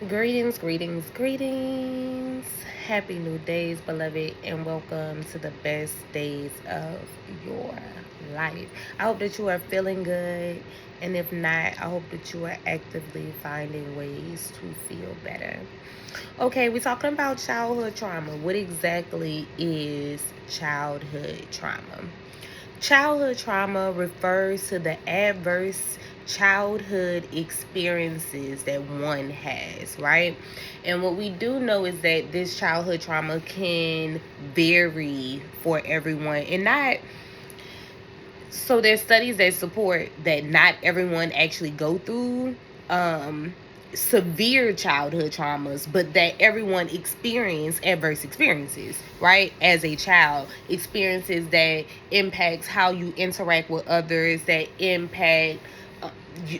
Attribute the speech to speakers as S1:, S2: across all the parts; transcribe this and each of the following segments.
S1: Greetings, greetings, greetings. Happy new days, beloved, and welcome to the best days of your life. I hope that you are feeling good, and if not, I hope that you are actively finding ways to feel better. Okay, we're talking about childhood trauma. What exactly is childhood trauma? Childhood trauma refers to the adverse childhood experiences that one has, right? And what we do know is that this childhood trauma can vary for everyone. And not so there's studies that support that not everyone actually go through um severe childhood traumas, but that everyone experience adverse experiences, right? As a child, experiences that impacts how you interact with others, that impact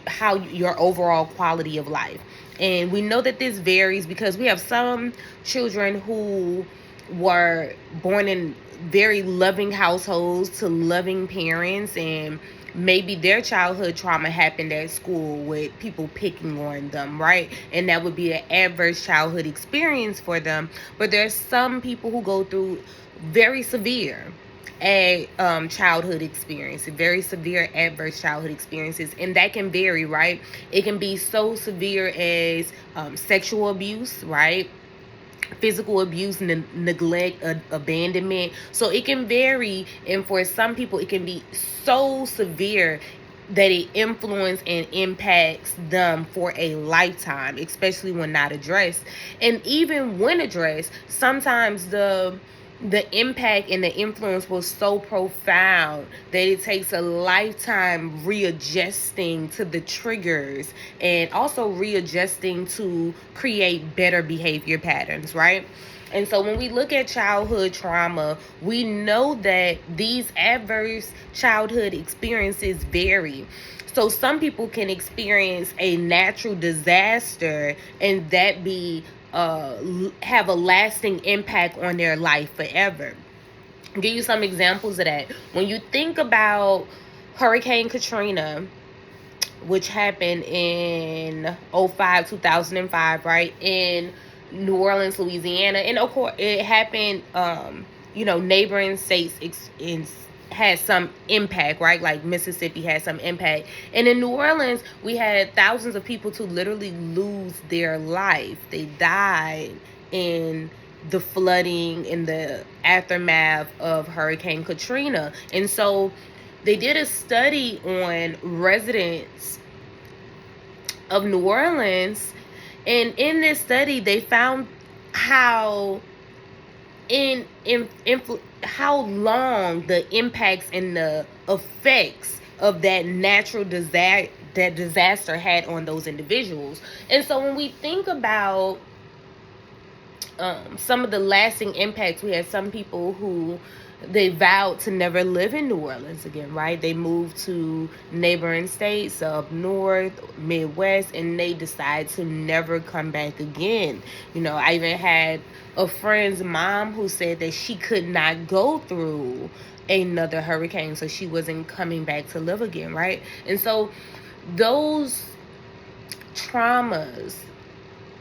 S1: how your overall quality of life. And we know that this varies because we have some children who were born in very loving households to loving parents, and maybe their childhood trauma happened at school with people picking on them, right? And that would be an adverse childhood experience for them. But there's some people who go through very severe childhood experience, very severe adverse childhood experiences, and that can vary, right? It can be so severe as sexual abuse, right? Physical abuse, neglect, abandonment. So it can vary, and for some people it can be so severe that it influences and impacts them for a lifetime, especially when not addressed. And even when addressed, sometimes the impact and the influence was so profound that it takes a lifetime readjusting to the triggers and also readjusting to create better behavior patterns, right? And so when we look at childhood trauma, we know that these adverse childhood experiences vary. So some people can experience a natural disaster and that be have a lasting impact on their life forever. I'll give you some examples of that. When you think about Hurricane Katrina, which happened in 2005, right? In New Orleans, Louisiana. And of course, it happened, neighboring states had some impact, right? Like Mississippi had some impact. And in New Orleans, we had thousands of people to literally lose their life. They died in the flooding in the aftermath of Hurricane Katrina. And so they did a study on residents of New Orleans, and in this study they found how how long the impacts and the effects of that natural disaster had on those individuals. And so when we think about some of the lasting impacts, we had some people who they vowed to never live in New Orleans again, right? They moved to neighboring states up north, Midwest, and they decided to never come back again. I even had a friend's mom who said that she could not go through another hurricane, so she wasn't coming back to live again, right? And so those traumas,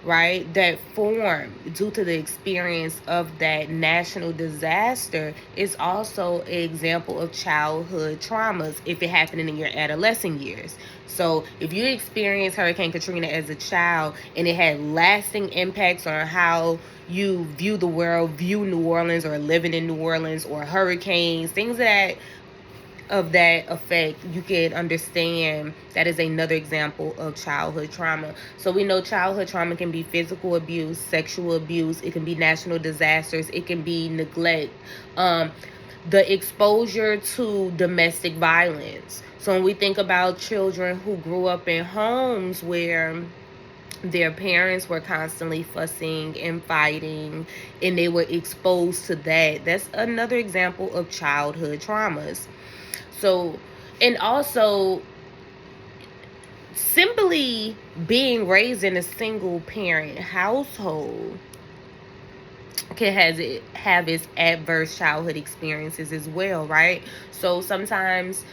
S1: right, that form due to the experience of that national disaster is also an example of childhood traumas if it happened in your adolescent years. So if you experience Hurricane Katrina as a child and it had lasting impacts on how you view the world, view New Orleans, or living in New Orleans, or hurricanes, things of that effect, you can understand that is another example of childhood trauma. So we know childhood trauma can be physical abuse, sexual abuse, it can be national disasters, it can be neglect, the exposure to domestic violence. So when we think about children who grew up in homes where their parents were constantly fussing and fighting and they were exposed to that, that's another example of childhood traumas. So, and also simply being raised in a single parent household can have its adverse childhood experiences as well, right? So sometimes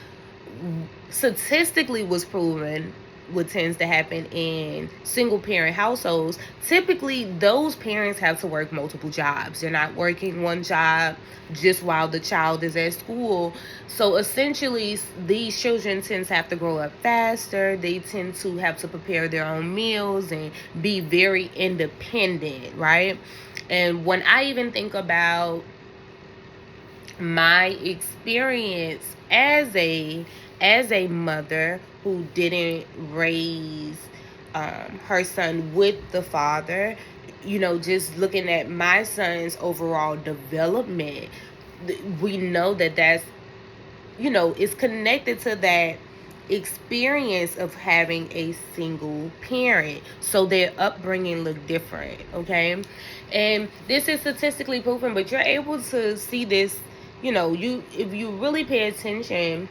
S1: statistically was proven what tends to happen in single parent households, typically those parents have to work multiple jobs. They're not working one job just while the child is at school. So essentially, these children tend to have to grow up faster. They tend to have to prepare their own meals and be very independent, right? And when I even think about my experience as a mother who didn't raise her son with the father, just looking at my son's overall development, we know that's is connected to that experience of having a single parent. So their upbringing look different, okay? And this is statistically proven, but you're able to see this, if you really pay attention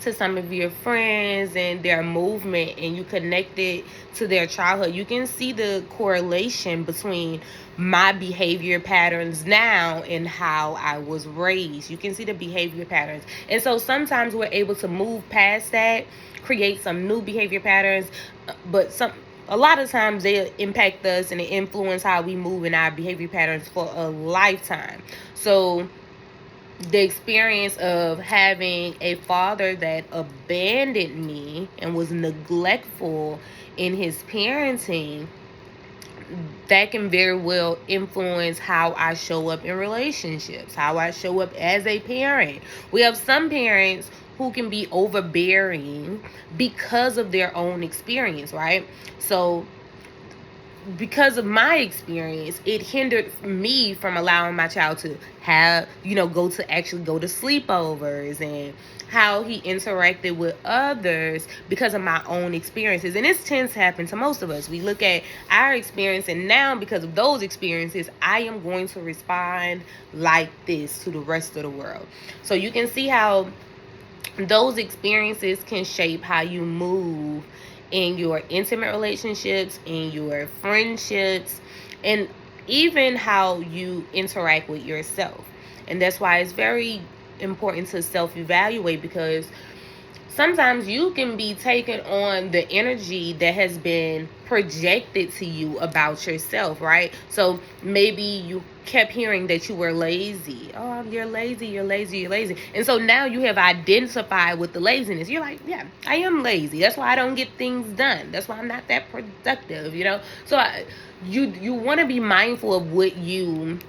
S1: to some of your friends and their movement, and you connect it to their childhood, you can see the correlation between my behavior patterns now and how I was raised. You can see the behavior patterns. And so sometimes we're able to move past that, create some new behavior patterns, but a lot of times they impact us and they influence how we move in our behavior patterns for a lifetime. So the experience of having a father that abandoned me and was neglectful in his parenting, that can very well influence how I show up in relationships, how I show up as a parent. We have some parents who can be overbearing because of their own experience, right? So because of my experience, it hindered me from allowing my child to have, go to sleepovers and how he interacted with others because of my own experiences. And this tends to happen to most of us. We look at our experience, and now because of those experiences, I am going to respond like this to the rest of the world. So you can see how those experiences can shape how you move in your intimate relationships, in your friendships, and even how you interact with yourself. And that's why it's very important to self-evaluate, because sometimes you can be taking on the energy that has been projected to you about yourself, right? So maybe you kept hearing that you were lazy. Oh, you're lazy, you're lazy, you're lazy. And so now you have identified with the laziness. You're like, yeah, I am lazy. That's why I don't get things done. That's why I'm not that productive, So you want to be mindful of what you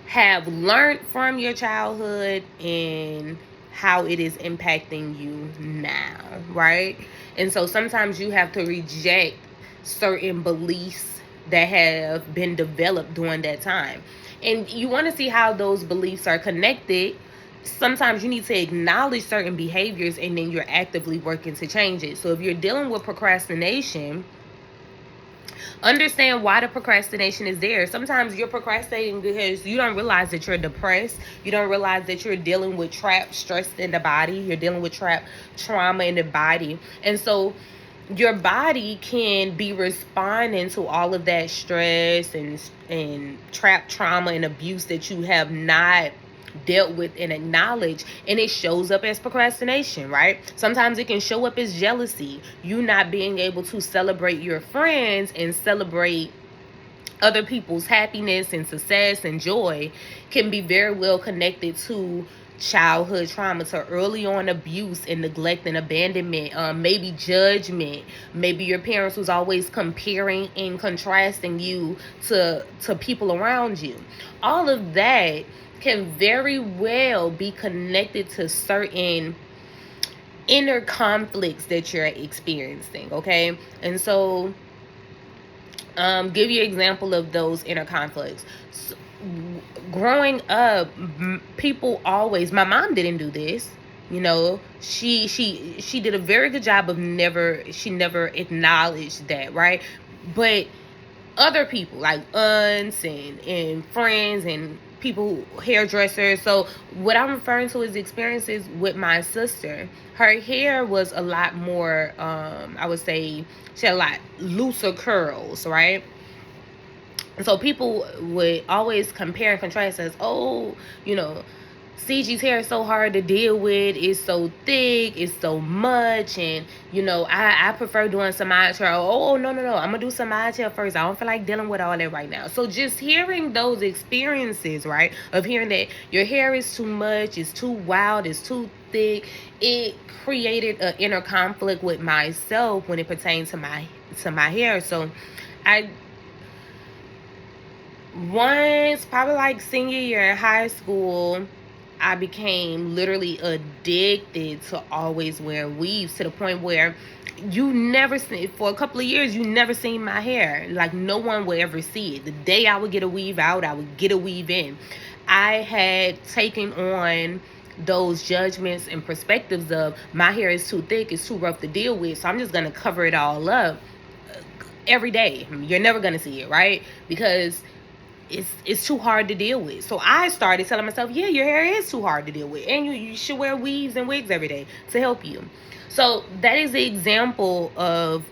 S1: have learned from your childhood and how it is impacting you now, right? And so sometimes you have to reject certain beliefs that have been developed during that time. And you want to see how those beliefs are connected. Sometimes you need to acknowledge certain behaviors, and then you're actively working to change it. So if you're dealing with procrastination, understand why the procrastination is there. Sometimes you're procrastinating because you don't realize that you're depressed. You don't realize that you're dealing with trapped stress in the body. You're dealing with trapped trauma in the body. And so your body can be responding to all of that stress and trapped trauma and abuse that you have not dealt with and acknowledged, and it shows up as procrastination, right? Sometimes it can show up as jealousy. You not being able to celebrate your friends and celebrate other people's happiness and success and joy can be very well connected to childhood trauma, to early on abuse and neglect and abandonment, maybe judgment. Maybe your parents was always comparing and contrasting you to people around you. All of that can very well be connected to certain inner conflicts that you're experiencing, okay? And so give you an example of those inner conflicts. So, growing up, people always, my mom didn't do this, she did a very good job of never acknowledged that, right? But other people like aunts and friends and people, hairdressers. So what I'm referring to is experiences with my sister. Her hair was a lot more, I would say she had a lot looser curls, right? So people would always compare and contrast us. Oh, CG's hair is so hard to deal with. It's so thick. It's so much. And, you know, I prefer doing some eye hair. Oh, no. I'm going to do some eye hair first. I don't feel like dealing with all that right now. So just hearing those experiences, right, of hearing that your hair is too much, it's too wild, it's too thick, it created an inner conflict with myself when it pertains to my hair. So I once, probably like senior year in high school, I became literally addicted to always wear weaves, to the point where you never see, for a couple of years, you never seen my hair. Like, no one would ever see it. The day I would get a weave out, I would get a weave in. I had taken on those judgments and perspectives of my hair is too thick, it's too rough to deal with, so I'm just going to cover it all up every day. You're never going to see it, right? Because it's too hard to deal with. So I started telling myself, yeah, your hair is too hard to deal with, and you should wear weaves and wigs every day to help you. So that is the example of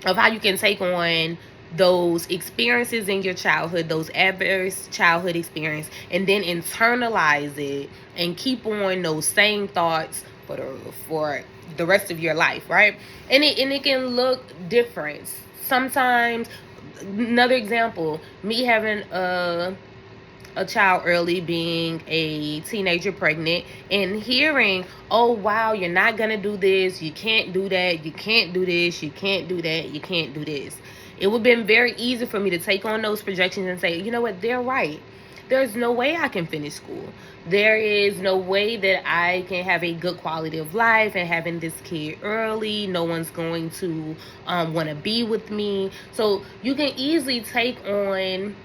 S1: how you can take on those experiences in your childhood, those adverse childhood experience, and then internalize it and keep on those same thoughts for the rest of your life, right? And it can look different sometimes. Another example, me having a child early, being a teenager pregnant, and hearing, oh wow, you're not gonna do this, you can't do that, you can't do this, you can't do that, you can't do this. It would have been very easy for me to take on those projections and say, you know what, they're right. There's no way I can finish school. There is no way that I can have a good quality of life, and having this kid early, no one's going to want to be with me. So you can easily take on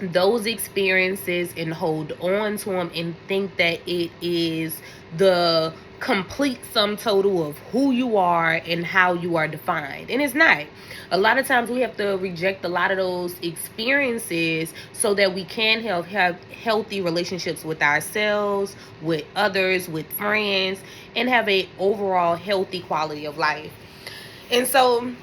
S1: those experiences and hold on to them and think that it is the complete sum total of who you are and how you are defined. And it's not. A lot of times we have to reject a lot of those experiences so that we can have healthy relationships with ourselves, with others, with friends, and have a overall healthy quality of life. And so,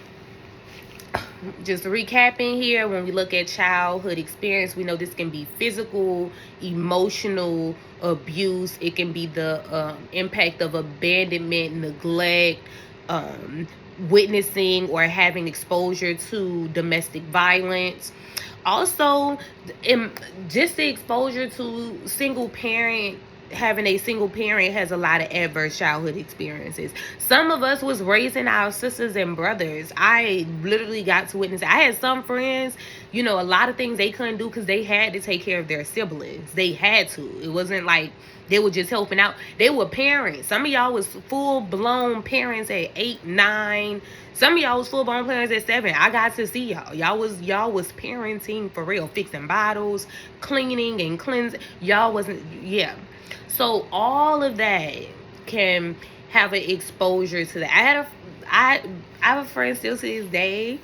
S1: just recapping here, when we look at childhood experience, we know this can be physical, emotional abuse. It can be the impact of abandonment, neglect, witnessing or having exposure to domestic violence. Also, just the exposure to having a single parent has a lot of adverse childhood experiences. Some of us was raising our sisters and brothers. I literally got to witness. I had some friends, a lot of things they couldn't do because they had to take care of their siblings. They had to. It wasn't like they were just helping out. They were parents. Some of y'all was full-blown parents at 8, 9. Some of y'all was full-blown parents at 7. I got to see y'all. Y'all was parenting for real, fixing bottles, cleaning and cleansing. Y'all wasn't, yeah. So all of that can have an exposure to that. I have a friend still to this day.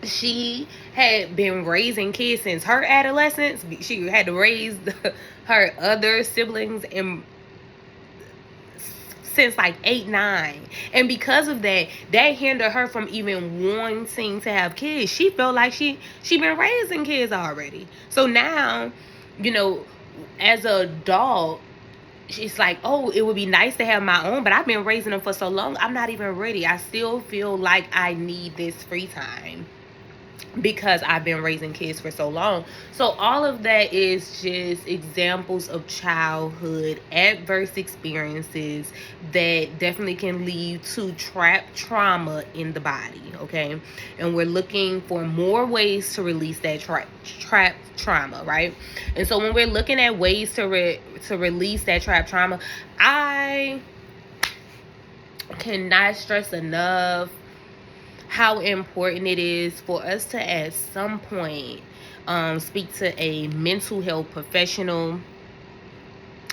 S1: She had been raising kids since her adolescence. She had to raise her other siblings since like 8, 9. And because of that hindered her from even wanting to have kids. She felt like she been raising kids already. So now, as an adult, it's like, oh, it would be nice to have my own, but I've been raising them for so long, I'm not even ready. I still feel like I need this free time because I've been raising kids for so long. So all of that is just examples of childhood adverse experiences that definitely can lead to trapped trauma in the body, okay? And we're looking for more ways to release that trapped trauma, right? And so when we're looking at ways to release that trapped trauma, I cannot stress enough how important it is for us to, at some point, speak to a mental health professional.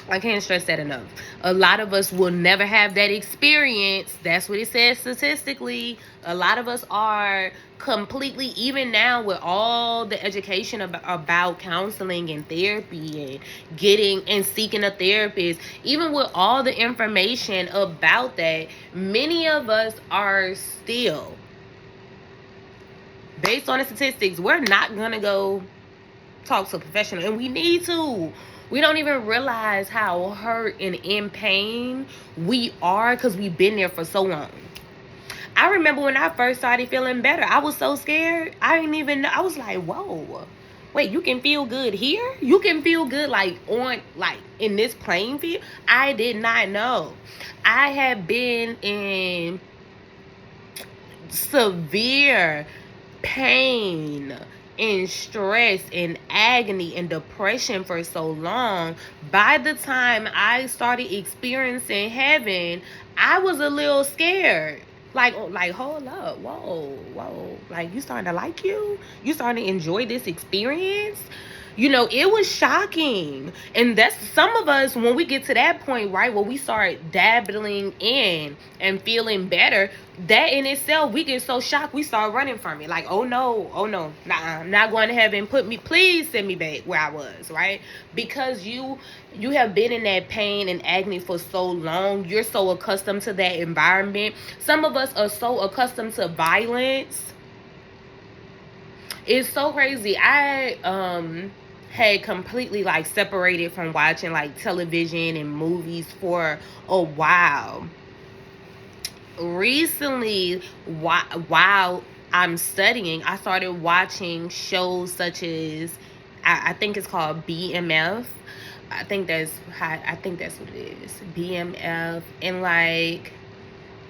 S1: I can't stress that enough. A lot of us will never have that experience. That's what it says statistically. A lot of us are completely, even now with all the education about counseling and therapy and getting and seeking a therapist, even with all the information about that, many of us are still, based on the statistics, we're not going to go talk to a professional. And we need to. We don't even realize how hurt and in pain we are because we've been there for so long. I remember when I first started feeling better, I was so scared. I didn't even know. I was like, whoa. Wait, you can feel good here? You can feel good like in this playing field? I did not know. I had been in severe pain and stress and agony and depression for so long. By the time I started experiencing heaven, I was a little scared. Like, hold up, whoa. Like, you starting to like you? You starting to enjoy this experience? You know, it was shocking. And that's some of us, when we get to that point, right, where we start dabbling in and feeling better, that in itself, we get so shocked, we start running from it. Like, oh no, nah, I'm not going to heaven. Please send me back where I was, right? Because you have been in that pain and agony for so long. You're so accustomed to that environment. Some of us are so accustomed to violence. It's so crazy. I had completely like separated from watching like television and movies for a while. Recently, while I'm studying, I started watching shows such as I think it's called BMF. I think that's what it is. BMF and like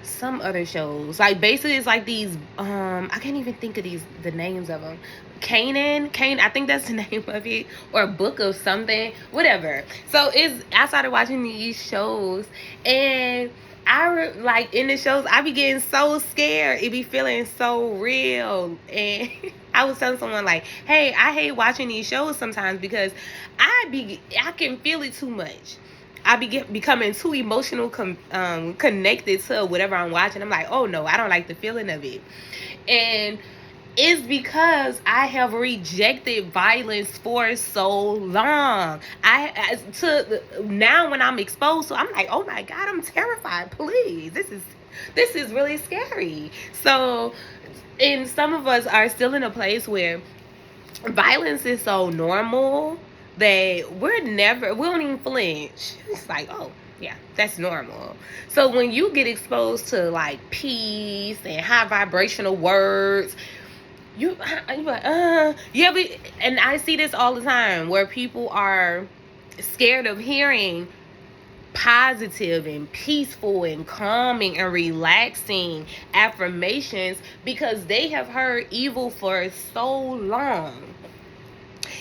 S1: some other shows. Like basically it's like these I can't even think of the names of them. Canaan, I think that's the name of it, or Book of something, whatever. So I started watching these shows, and like in the shows I be getting so scared. It be feeling so real. And I was telling someone like, hey, I hate watching these shows sometimes because I can feel it too much. I becoming too emotional connected to whatever I'm watching. I'm like, oh no, I don't like the feeling of it. And it's because I have rejected violence for so long. Now when I'm exposed to, I'm like, oh my God, I'm terrified. Please, this is really scary. So, and some of us are still in a place where violence is so normal that we don't even flinch. It's like, oh yeah, that's normal. So when you get exposed to like peace and high vibrational words, you're like, yeah, and I see this all the time where people are scared of hearing positive and peaceful and calming and relaxing affirmations because they have heard evil for so long.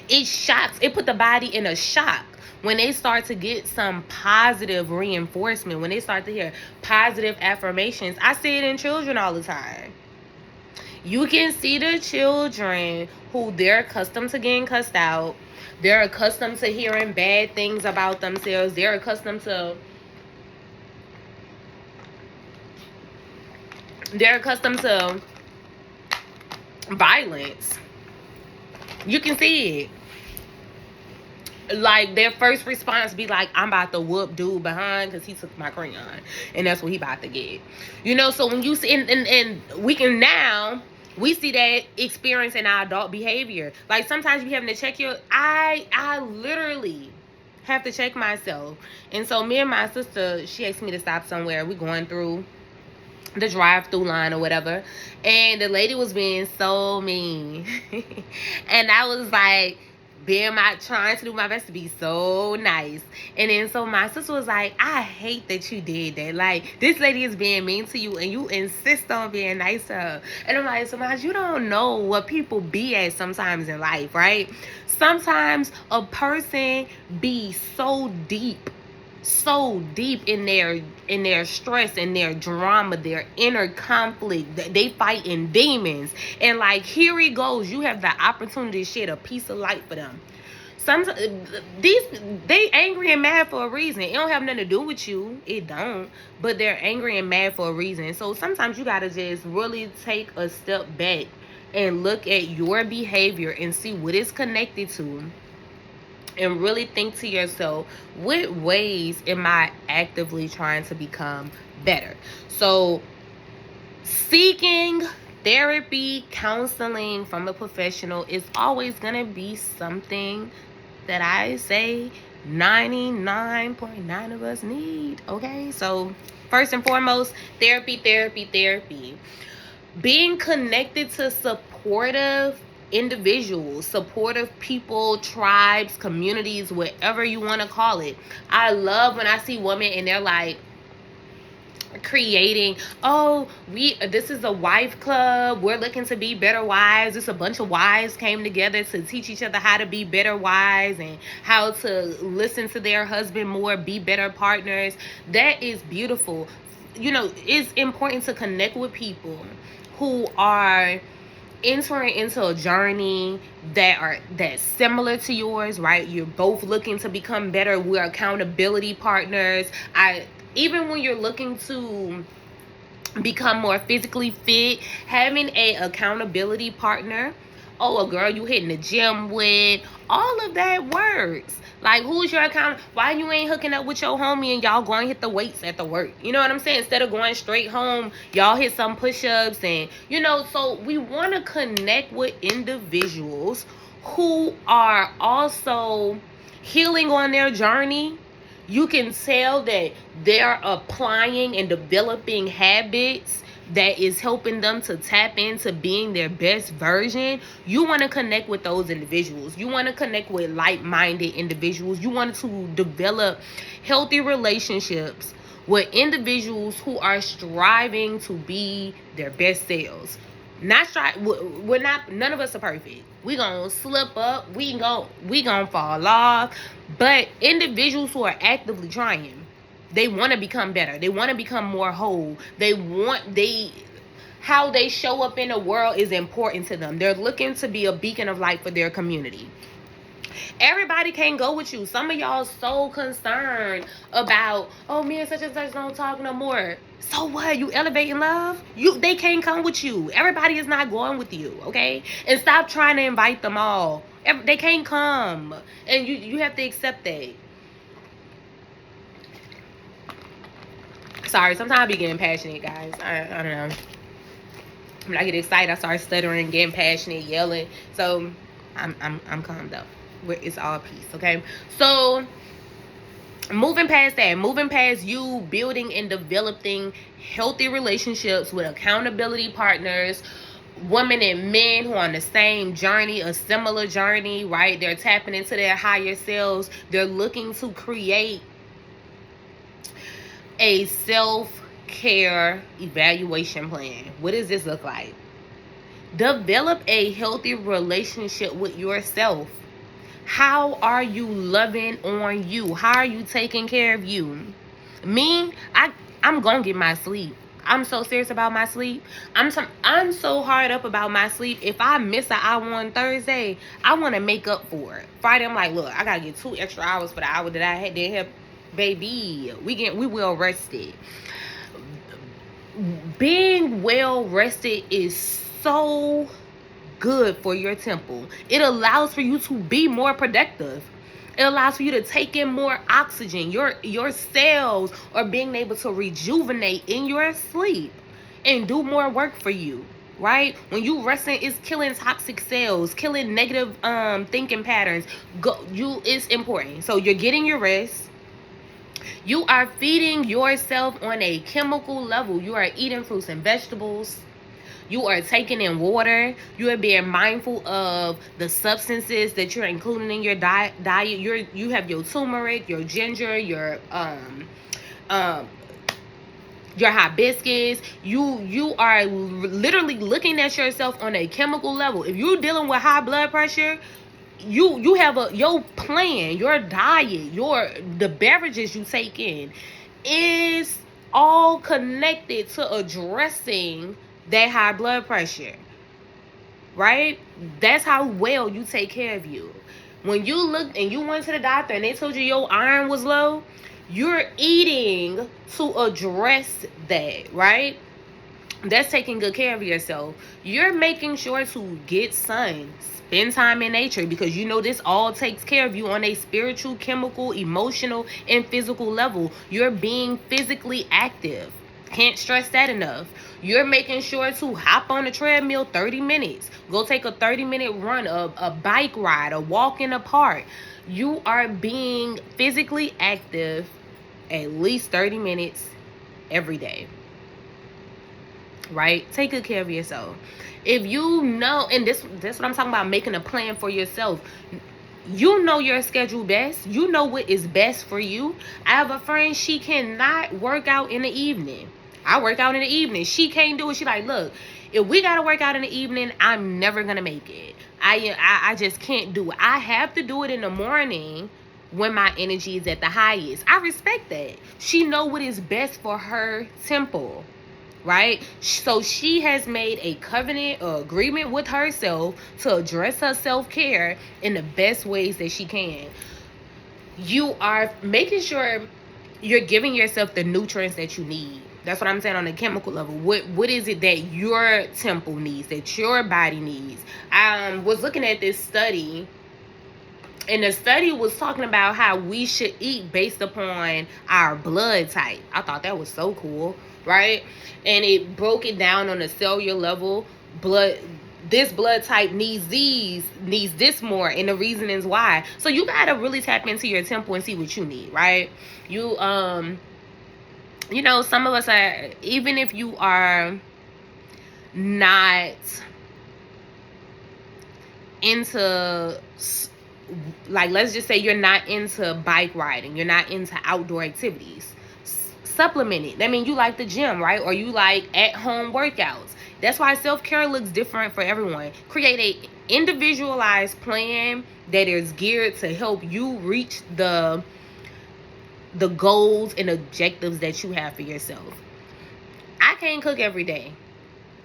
S1: It put the body in a shock when they start to get some positive reinforcement, when they start to hear positive affirmations. I see it in children all the time. You can see the children who they're accustomed to getting cussed out. They're accustomed to hearing bad things about themselves. They're accustomed to violence. You can see it. Like their first response be like, I'm about to whoop dude behind because he took my crayon, and that's what he about to get. You know, so when you see and we see that experience in our adult behavior. Like sometimes you having to check I literally have to check myself. And so me and my sister, she asked me to stop somewhere. We going through the drive-through line or whatever, and the lady was being so mean. And I was like trying to do my best to be so nice. And then so my sister was like, I hate that you did that. Like, this lady is being mean to you and you insist on being nice to her. And I'm like, sometimes you don't know what people be at sometimes in life, right? Sometimes a person be so deep in their stress and their drama, their inner conflict, that they fighting demons, and like here it goes, you have the opportunity to shed a piece of light for them. Sometimes they angry and mad for a reason. It don't have nothing to do with you, it don't, but they're angry and mad for a reason. So sometimes you gotta just really take a step back and look at your behavior and see what it's connected to, and really think to yourself, what ways am I actively trying to become better? So seeking therapy, counseling from a professional is always going to be something that I say 99.9 of us need. Okay, so first and foremost, therapy. Being connected to supportive individuals, supportive people, tribes, communities, whatever you want to call it. I love when I see women and they're like creating, oh, this is a wife club, we're looking to be better wives. It's a bunch of wives came together to teach each other how to be better wives and how to listen to their husband more, be better partners. That is beautiful. It's important to connect with people who are entering into a journey that's similar to yours, right? You're both looking to become better. We're accountability partners. Even when you're looking to become more physically fit, having a accountability partner, a girl you hitting the gym with, all of that works. Like, who's your account? Why you ain't hooking up with your homie and y'all going to hit the weights at the work? You know what I'm saying? Instead of going straight home, y'all hit some push-ups and, so we want to connect with individuals who are also healing on their journey. You can tell that they're applying and developing habits that is helping them to tap into being their best version. You want to connect with those individuals. You want to connect with like-minded individuals. You want to develop healthy relationships with individuals who are striving to be their best selves. None of us are perfect. We gonna slip up, we gonna fall off. But individuals who are actively trying, they want to become better. They want to become more whole. How they show up in the world is important to them. They're looking to be a beacon of light for their community. Everybody can't go with you. Some of y'all so concerned about, oh, me and such don't talk no more. So what? You elevating love? They can't come with you. Everybody is not going with you, okay? And stop trying to invite them all. They can't come. And you have to accept that. Sorry, sometimes I be getting passionate, guys. I don't know. When I get excited, I start stuttering, getting passionate, yelling. So I'm calm though. It's all peace, okay? So moving past that, moving past you building and developing healthy relationships with accountability partners, women and men who are on the same journey, a similar journey, right? They're tapping into their higher selves. They're looking to create a self-care evaluation plan. What does this look like? Develop a healthy relationship with yourself. How are you loving on you? How are you taking care of you? Me, I'm gonna get my sleep. I'm so serious about my sleep. I'm so hard up about my sleep. If I miss an hour on Thursday, I want to make up for it. Friday, I'm like, look, I gotta get 2 extra hours for the hour that I didn't have. Baby, we well rested. Being well rested is so good for your temple. It allows for you to be more productive. It allows for you to take in more oxygen. Your cells are being able to rejuvenate in your sleep and do more work for you, right? When you resting, it's killing toxic cells, killing negative thinking patterns. It's important. So you're getting your rest. You are feeding yourself on a chemical level. You are eating fruits and vegetables. You are taking in water. You are being mindful of the substances that you're including in your diet. You have your turmeric, your ginger, your hibiscus. You are literally looking at yourself on a chemical level. If you're dealing with high blood pressure, you have your plan, your diet, the beverages you take in is all connected to addressing that high blood pressure, right? That's how well you take care of you. When you looked and you went to the doctor and they told you your iron was low, you're eating to address that, right? That's taking good care of yourself. You're making sure to get sun, spend time in nature, because this all takes care of you on a spiritual, chemical, emotional, and physical level. You're being physically active. Can't stress that enough. You're making sure to hop on the treadmill 30 minutes. Go take a 30-minute run, a bike ride, a walk in the park. You are being physically active at least 30 minutes every day. Right? Take good care of yourself. If you know, and this what I'm talking about, making a plan for yourself. You know your schedule best. You know what is best for you. I have a friend, she cannot work out in the evening. I work out in the evening. She can't do it. She like, look, if we got to work out in the evening, I'm never going to make it. I just can't do it. I have to do it in the morning when my energy is at the highest. I respect that. She know what is best for her temple. Right? So she has made a covenant or agreement with herself to address her self-care in the best ways that she can. You are making sure you're giving yourself the nutrients that you need. That's what I'm saying on the chemical level. What is it that your temple needs, that your body needs? I was looking at this study, and the study was talking about how we should eat based upon our blood type. I thought that was so cool, right? And it broke it down on a cellular level. This blood type needs this more, and the reason is why. So you gotta really tap into your temple and see what you need, right? You know, some of us are, even if you are not into, like, let's just say you're not into bike riding, you're not into outdoor activities, supplement it. That means you like the gym, right? Or you like at-home workouts. That's why self-care looks different for everyone. Create a individualized plan that is geared to help you reach the goals and objectives that you have for yourself. I can't cook every day.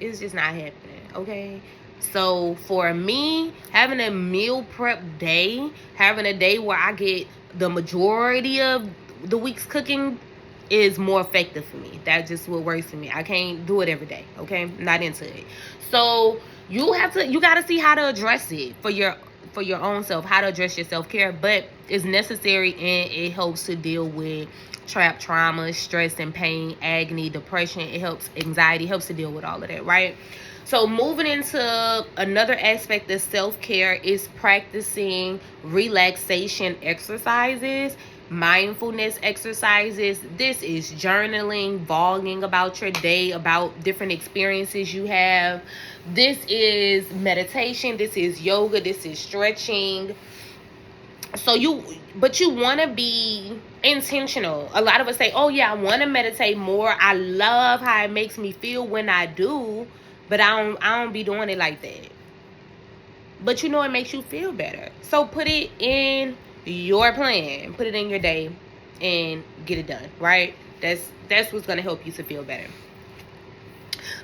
S1: It's just not happening, okay? So for me, having a meal prep day, having a day where I get the majority of the week's cooking is more effective for me. That's just what works for me. I can't do it every day, okay? I'm not into it. So you got to see how to address it for your own self, how to address your self-care, but it's necessary, and it helps to deal with trapped trauma, stress and pain, agony, depression. It helps, anxiety, helps to deal with all of that, right? So moving into another aspect of self-care is practicing relaxation exercises, mindfulness exercises. This is journaling, vlogging about your day, about different experiences you have. This is meditation, this is yoga, this is stretching. So you want to be intentional. A lot of us say, oh yeah, I want to meditate more. I love how it makes me feel when I do, but I don't be doing it like that. But you know it makes you feel better. So put it in your plan. Put it in your day and get it done, right? That's what's going to help you to feel better.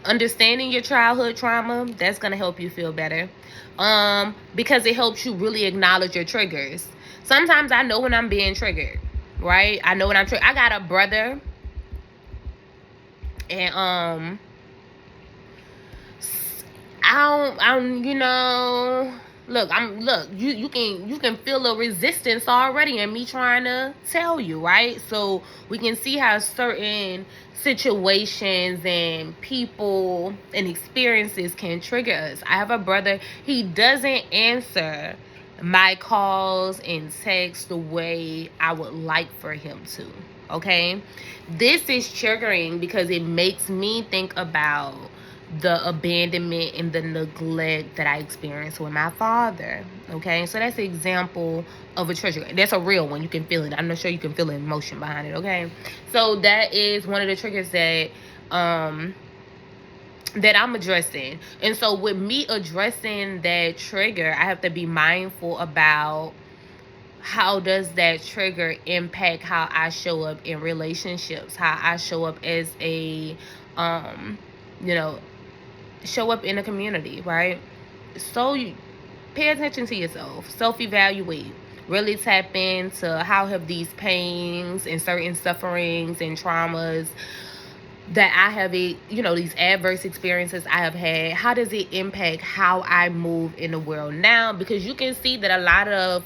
S1: Understanding your childhood trauma, that's going to help you feel better. Because it helps you really acknowledge your triggers. Sometimes I know when I'm being triggered, right? I know when I'm triggered. I got a brother, and I don't, you know, look, you can feel a resistance already in me trying to tell you, right? So we can see how certain situations and people and experiences can trigger us. I have a brother, he doesn't answer my calls and texts the way I would like for him to, okay? This is triggering because it makes me think about the abandonment and the neglect that I experienced with my father, okay? So that's an example of a trigger. That's a real one. You can feel it. I'm sure you can feel the emotion behind it, okay? So that is one of the triggers that that I'm addressing. And so with me addressing that trigger, I have to be mindful about how does that trigger impact how I show up in relationships, how I show up as a, show up in a community, right? So you pay attention to yourself, self-evaluate, really tap into how have these pains and certain sufferings and traumas that I have, these adverse experiences I have had, how does it impact how I move in the world now? Because you can see that a lot of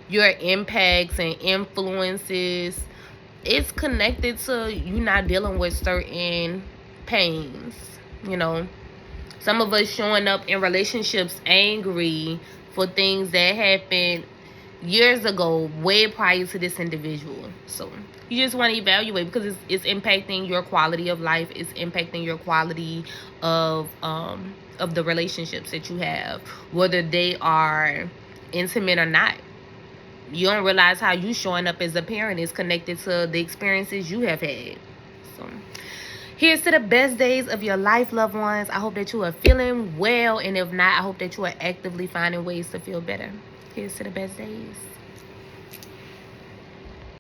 S1: your impacts and influences it's connected to you not dealing with certain pains. You know, some of us showing up in relationships angry for things that happened years ago, way prior to this individual. So you just want to evaluate, because it's impacting your quality of life. It's impacting your quality of the relationships that you have, whether they are intimate or not. You don't realize how you showing up as a parent is connected to the experiences you have had. So here's to the best days of your life, loved ones. I hope that you are feeling well, and if not, I hope that you are actively finding ways to feel better. Here's to the best days.